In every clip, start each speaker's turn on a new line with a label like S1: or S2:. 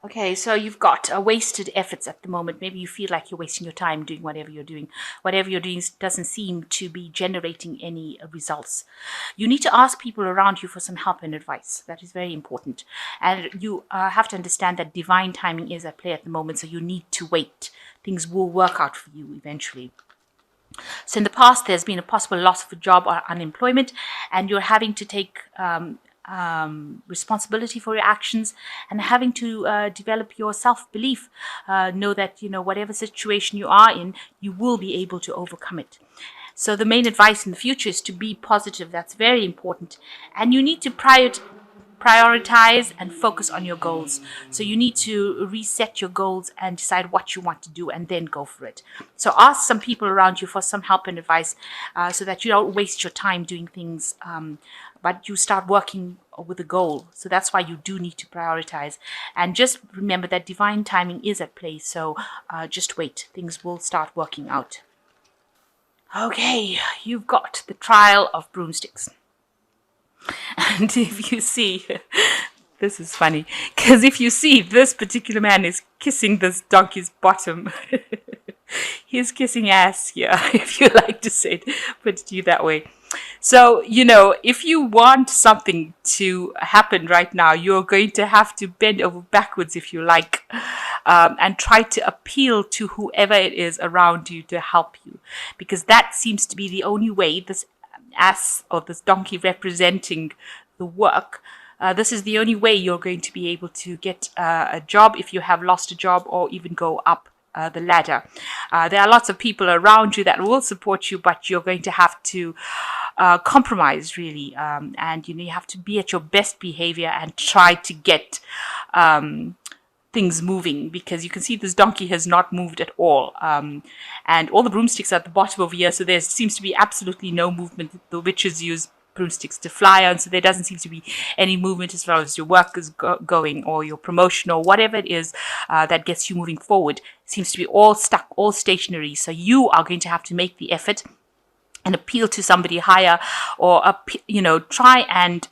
S1: Okay, so you've got wasted efforts at the moment. Maybe you feel like you're wasting your time doing whatever you're doing. Whatever you're doing doesn't seem to be generating any results. You need to ask people around you for some help and advice. That is very important. And you have to understand that divine timing is at play at the moment, so you need to wait. Things will work out for you eventually. So in the past, there's been a possible loss of a job or unemployment, and you're having to take responsibility for your actions and having to develop your self-belief. Know that, whatever situation you are in, you will be able to overcome it. So the main advice in the future is to be positive. That's very important. And you need to prioritize and focus on your goals. So you need to reset your goals and decide what you want to do and then go for it. So ask some people around you for some help and advice, so that you don't waste your time doing things, but you start working with a goal. So that's why you do need to prioritize. And just remember that divine timing is at play. So just wait. Things will start working out. Okay, you've got the trial of broomsticks. And if you see, this is funny, because if you see, this particular man is kissing this donkey's bottom. He's kissing ass here, if you like to say it, put it to you that way. So, if you want something to happen right now, you're going to have to bend over backwards, if you like, and try to appeal to whoever it is around you to help you, because that seems to be the only way. This ass or this donkey representing the work, this is the only way you're going to be able to get a job if you have lost a job, or even go up the ladder. There are lots of people around you that will support you, but you're going to have to compromise, really, and you have to be at your best behavior and try to get things moving, because you can see this donkey has not moved at all, and all the broomsticks are at the bottom over here, so there seems to be absolutely no movement. The witches use broomsticks to fly on, so there doesn't seem to be any movement as far as your work is going, or your promotion, or whatever it is that gets you moving forward. It seems to be all stuck, all stationary. So you are going to have to make the effort and appeal to somebody higher, or try and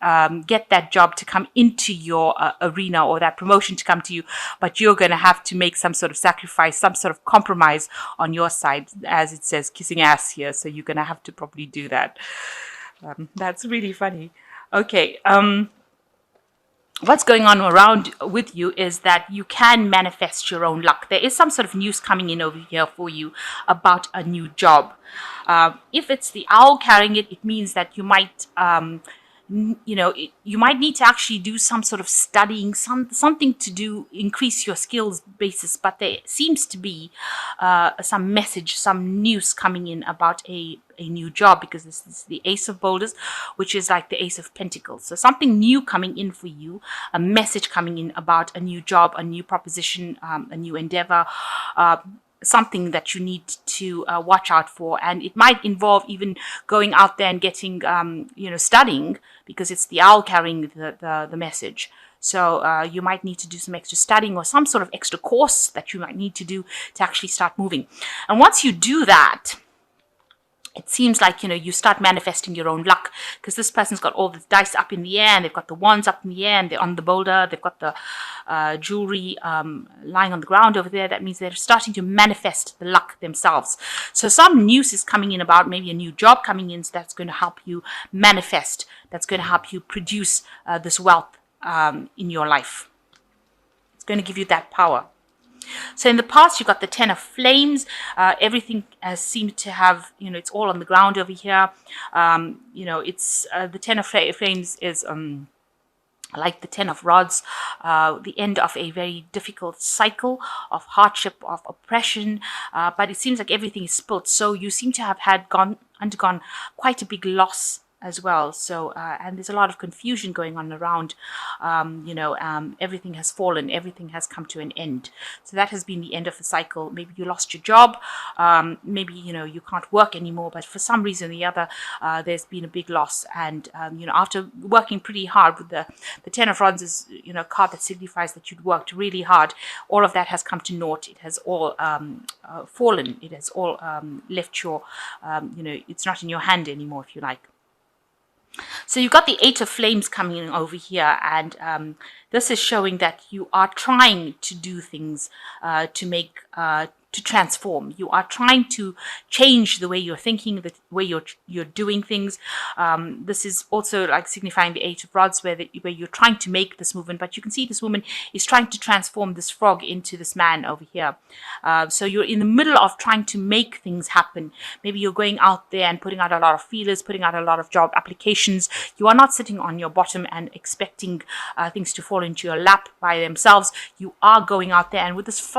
S1: get that job to come into your arena, or that promotion to come to you. But you're going to have to make some sort of sacrifice, some sort of compromise on your side, as it says kissing ass here. So you're going to have to probably do that. That's really funny. Okay. What's going on around with you is that you can manifest your own luck. There is some sort of news coming in over here for you about a new job. If it's the owl carrying it, it means that you might, you might need to actually do some sort of studying, something to do, increase your skills basis. But there seems to be some message, some news coming in about a new job, because this is the Ace of Boulders, which is like the Ace of Pentacles. So something new coming in for you, a message coming in about a new job, a new proposition, a new endeavor, something that you need to watch out for. And it might involve even going out there and getting, studying, because it's the owl carrying the message. So you might need to do some extra studying, or some sort of extra course that you might need to do to actually start moving. And once you do that, it seems like, you start manifesting your own luck, because this person's got all the dice up in the air, and they've got the wands up in the air, and they're on the boulder. They've got the jewelry lying on the ground over there. That means they're starting to manifest the luck themselves. So some news is coming in about maybe a new job coming in, so that's going to help you manifest. That's going to help you produce this wealth in your life. It's going to give you that power. So in the past, you've got the Ten of Flames. Everything seems to have, it's all on the ground over here. It's the Ten of Flames is like the Ten of Rods, the end of a very difficult cycle of hardship, of oppression. But it seems like everything is spilt. So you seem to have undergone quite a big loss as well. So, and there's a lot of confusion going on around, everything has fallen, everything has come to an end. So that has been the end of the cycle. Maybe you lost your job, maybe, you can't work anymore, but for some reason or the other, there's been a big loss. And, after working pretty hard with the Ten of Rods is, a card that signifies that you'd worked really hard. All of that has come to naught. It has all fallen. It has all left your, it's not in your hand anymore, if you like. So you've got the Eight of Flames coming in over here, and this is showing that you are trying to do things to make to transform. You are trying to change the way you're thinking, the way you're doing things. This is also like signifying the Eight of Rods, where you're trying to make this movement. But you can see this woman is trying to transform this frog into this man over here. So you're in the middle of trying to make things happen. Maybe you're going out there and putting out a lot of feelers, putting out a lot of job applications. You are not sitting on your bottom and expecting things to fall into your lap by themselves. You are going out there, and with this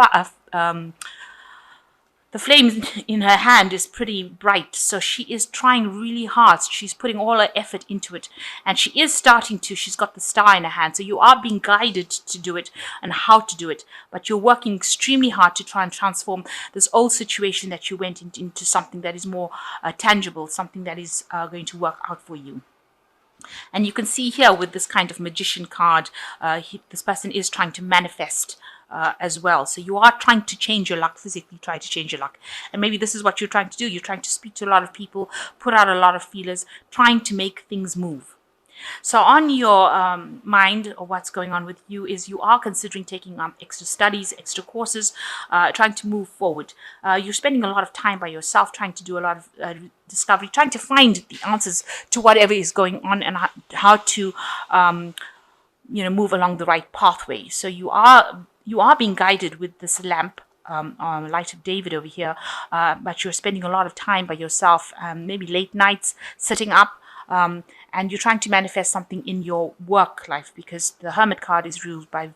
S1: the flame in her hand is pretty bright, so she is trying really hard. She's putting all her effort into it, and she is starting to. She's got the star in her hand, so you are being guided to do it and how to do it. But you're working extremely hard to try and transform this old situation that you went into something that is more tangible, something that is going to work out for you. And you can see here with this kind of magician card, this person is trying to manifest as well. So you are trying to change your luck, physically try to change your luck. And maybe this is what you're trying to do. You're trying to speak to a lot of people, put out a lot of feelers, trying to make things move. So on your mind, or what's going on with you, is you are considering taking extra studies, extra courses, trying to move forward. You're spending a lot of time by yourself, trying to do a lot of discovery, trying to find the answers to whatever is going on, and how to move along the right pathway. So you are being guided with this lamp, Light of David over here, but you're spending a lot of time by yourself, maybe late nights sitting up, and you're trying to manifest something in your work life, because the Hermit card is ruled by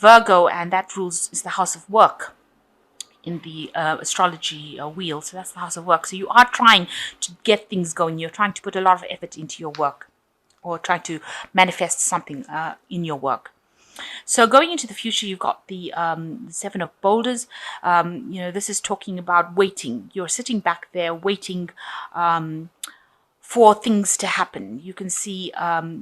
S1: Virgo, and that is the house of work in the astrology wheel. So that's the house of work. So you are trying to get things going. You're trying to put a lot of effort into your work, or trying to manifest something in your work. So going into the future, you've got the Seven of Boulders. This is talking about waiting. You're sitting back there waiting for things to happen. You can see,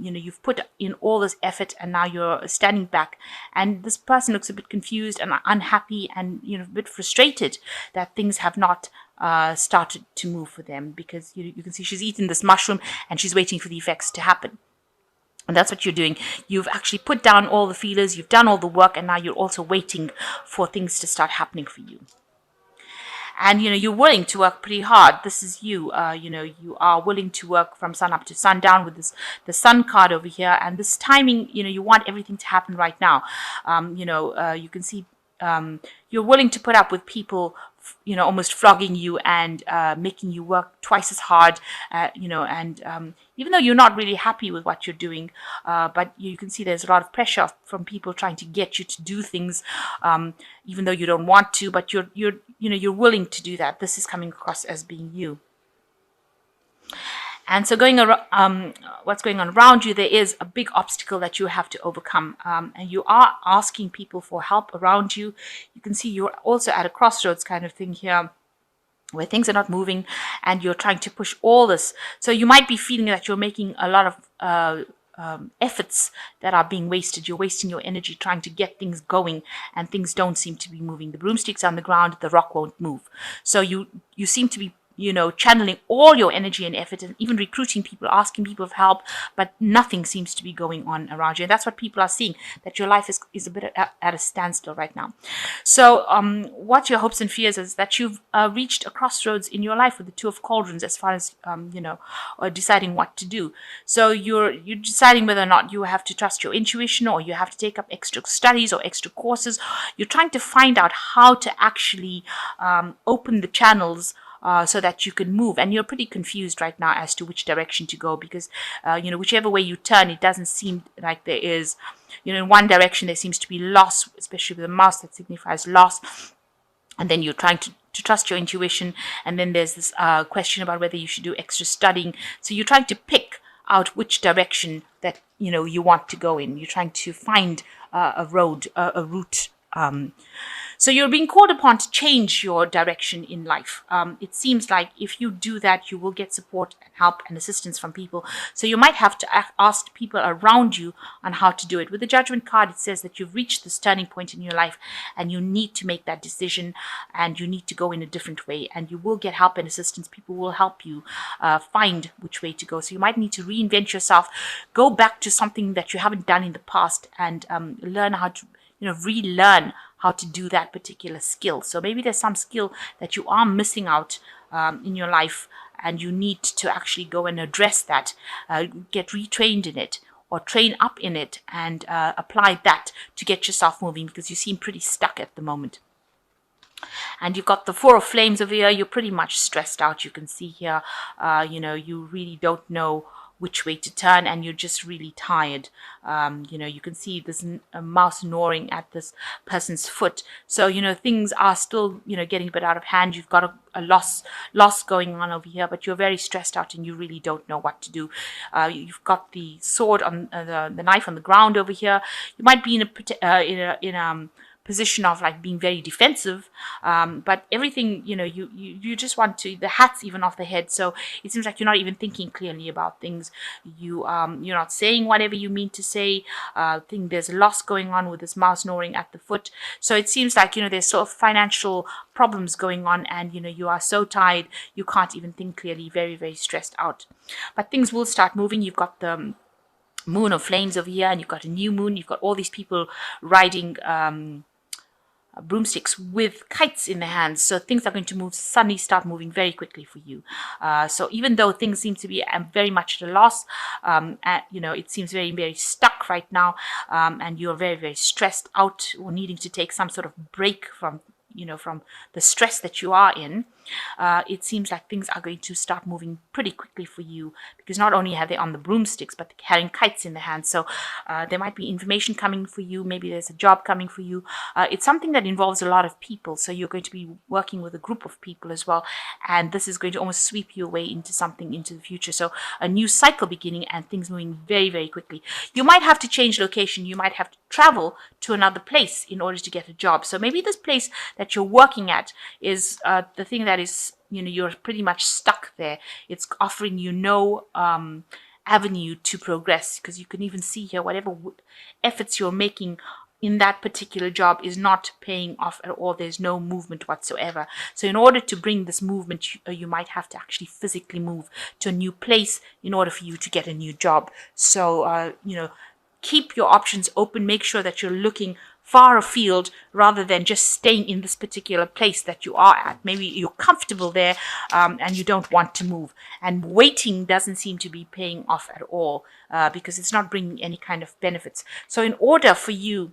S1: you've put in all this effort, and now you're standing back. And this person looks a bit confused and unhappy, and a bit frustrated that things have not started to move for them, because you can see she's eaten this mushroom and she's waiting for the effects to happen. And that's what you're doing. You've actually put down all the feelers, you've done all the work, and now you're also waiting for things to start happening for you. And, you're willing to work pretty hard. This is you. You are willing to work from sun up to sundown with the sun card over here. And this timing, you want everything to happen right now. You can see you're willing to put up with people, almost flogging you and making you work twice as hard, and even though you're not really happy with what you're doing, but you can see there's a lot of pressure from people trying to get you to do things, even though you don't want to, but you're willing to do that. This is coming across as being you. And so what's going on around you, there is a big obstacle that you have to overcome. And you are asking people for help around you. You can see you're also at a crossroads kind of thing here, where things are not moving and you're trying to push all this. So you might be feeling that you're making a lot of efforts that are being wasted. You're wasting your energy trying to get things going, and things don't seem to be moving. The broomstick's on the ground, the rock won't move. So you seem to be channeling all your energy and effort, and even recruiting people, asking people for help, but nothing seems to be going on around you. And that's what people are seeing, that your life is a bit at a standstill right now. So what your hopes and fears is that you've reached a crossroads in your life with the Two of Cauldrons, as far as, deciding what to do. So you're deciding whether or not you have to trust your intuition, or you have to take up extra studies or extra courses. You're trying to find out how to actually open the channels so that you can move. And you're pretty confused right now as to which direction to go, because whichever way you turn, it doesn't seem like there is, in one direction there seems to be loss, especially with the mouse, that signifies loss. And then you're trying to trust your intuition, and then there's this question about whether you should do extra studying. So you're trying to pick out which direction that you want to go in. You're trying to find a route. So you're being called upon to change your direction in life. It seems like if you do that, you will get support and help and assistance from people. So you might have to ask people around you on how to do it. With the Judgment card, it says that you've reached this turning point in your life and you need to make that decision and you need to go in a different way, and you will get help and assistance. People will help you find which way to go. So you might need to reinvent yourself, go back to something that you haven't done in the past, and learn how to relearn how to do that particular skill. So maybe there's some skill that you are missing out in your life, and you need to actually go and address that, get retrained in it, or train up in it, and apply that to get yourself moving, because you seem pretty stuck at the moment. And you've got the Four of Flames over here. You're pretty much stressed out. You can see here, you really don't know which way to turn, and you're just really tired. You can see this mouse gnawing at this person's foot. So, things are still, getting a bit out of hand. You've got a loss going on over here, but you're very stressed out and you really don't know what to do. You've got the sword on the knife on the ground over here. You might be in a position of like being very defensive, but everything, you just want to, the hat's even off the head. So it seems like you're not even thinking clearly about things. You're not saying whatever you mean to say. There's a loss going on with this mouse gnawing at the foot. So it seems like, there's sort of financial problems going on, and you are so tired you can't even think clearly, very, very stressed out. But things will start moving. You've got the Moon of Flames over here, and you've got a new moon. You've got all these people riding broomsticks with kites in their hands. So things are going to suddenly start moving very quickly for you. So even though things seem to be very much at a loss, it seems very, very stuck right now, and you're very, very stressed out, or needing to take some sort of break from the stress that you are in. It seems like things are going to start moving pretty quickly for you, because not only are they on the broomsticks, but they're carrying kites in their hands. So there might be information coming for you. Maybe there's a job coming for you. It's something that involves a lot of people. So you're going to be working with a group of people as well. And this is going to almost sweep you away into something into the future. So a new cycle beginning, and things moving very, very quickly. You might have to change location. You might have to travel to another place in order to get a job. So maybe this place that you're working at is the thing that is, you're pretty much stuck there. It's offering you no avenue to progress, because you can even see here whatever efforts you're making in that particular job is not paying off at all. There's no movement whatsoever. So in order to bring this movement, you might have to actually physically move to a new place in order for you to get a new job. So, keep your options open. Make sure that you're looking far afield rather than just staying in this particular place that you are at. Maybe you're comfortable there, and you don't want to move. And waiting doesn't seem to be paying off at all, because it's not bringing any kind of benefits. So in order for you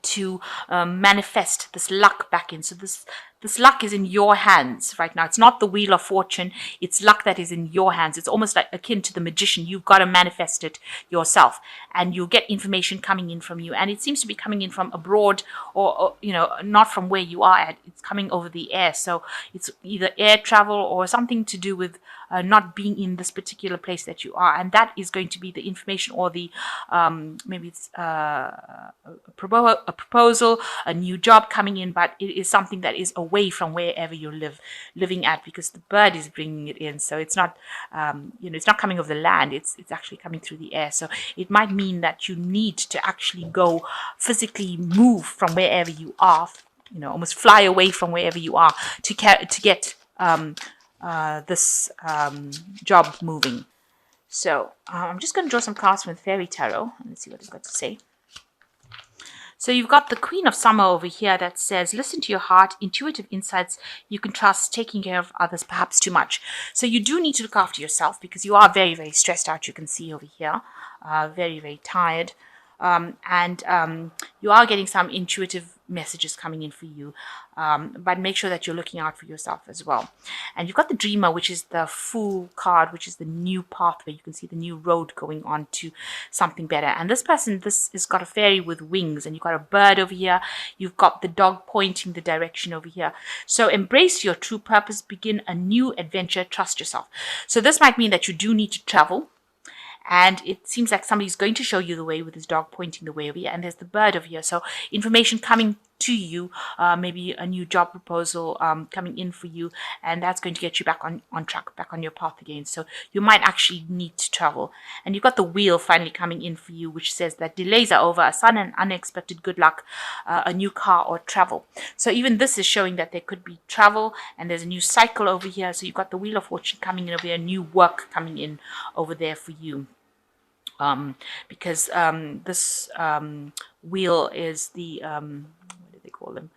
S1: to manifest this luck back in. So this luck is in your hands right now. It's not the Wheel of Fortune. It's luck that is in your hands. It's almost like akin to the magician. You've got to manifest it yourself, and you'll get information coming in from you. And it seems to be coming in from abroad, or not from where you are at. It's coming over the air. So it's either air travel or something to do with not being in this particular place that you are. And that is going to be the information, or the maybe it's a proposal, a new job coming in, but it is something that is away from wherever you're living at, because the bird is bringing it in. So it's not, it's not coming over the land. It's actually coming through the air. So it might mean that you need to actually go physically move from wherever you are, almost fly away from wherever you are to get this job moving. So I'm just going to draw some cards from the Fairy Tarot, and let's see what it's got to say. So you've got the Queen of Summer over here that says, listen to your heart, intuitive insights you can trust, taking care of others perhaps too much. So you do need to look after yourself, because you are very, very stressed out. You can see over here, very, very tired. You are getting some intuitive messages coming in for you, but make sure that you're looking out for yourself as well. And you've got the Dreamer, which is the Fool card, which is the new pathway. You can see the new road going on to something better. And this has got a fairy with wings, and you've got a bird over here. You've got the dog pointing the direction over here. So embrace your true purpose, begin a new adventure, trust yourself. So this might mean that you do need to travel. And it seems like somebody's going to show you the way with his dog pointing the way over here. And there's the bird over here. So information coming to you, maybe a new job proposal coming in for you, and that's going to get you back on track, back on your path again. So you might actually need to travel. And you've got the wheel finally coming in for you, which says that delays are over, a sudden and unexpected good luck, a new car or travel. So even this is showing that there could be travel, and there's a new cycle over here. So you've got the wheel of fortune coming in over here, new work coming in over there for you. Because this wheel is the what do they call them?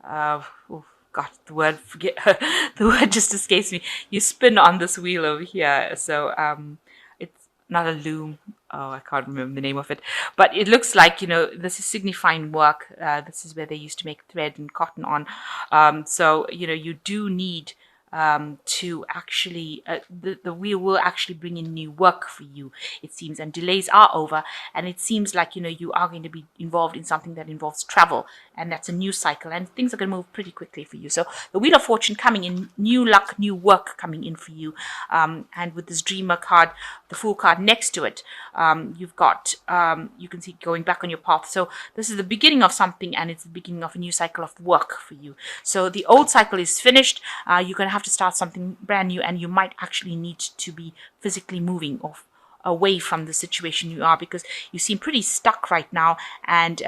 S1: Oh God, the word forget the word just escapes me. You spin on this wheel over here, so it's not a loom. Oh, I can't remember the name of it, but it looks like, this is signifying work. This is where they used to make thread and cotton on. So you do need to actually, the wheel will actually bring in new work for you, it seems, and delays are over. And it seems like, you are going to be involved in something that involves travel, and that's a new cycle, and things are going to move pretty quickly for you. So the Wheel of Fortune coming in, new luck, new work coming in for you. And with this Dreamer card, the Fool card next to it, you've got, you can see going back on your path. So this is the beginning of something, and it's the beginning of a new cycle of work for you. So the old cycle is finished. You're going to have to start something brand new, and you might actually need to be physically moving off away from the situation you are, because you seem pretty stuck right now, and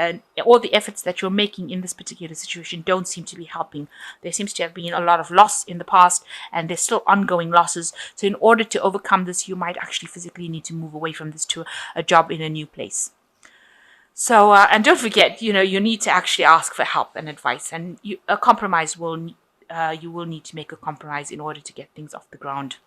S1: all the efforts that you're making in this particular situation don't seem to be helping. There seems to have been a lot of loss in the past, and there's still ongoing losses. So in order to overcome this, you might actually physically need to move away from this to a job in a new place. So and don't forget, you need to actually ask for help and advice, and a compromise will you will need to make a compromise in order to get things off the ground.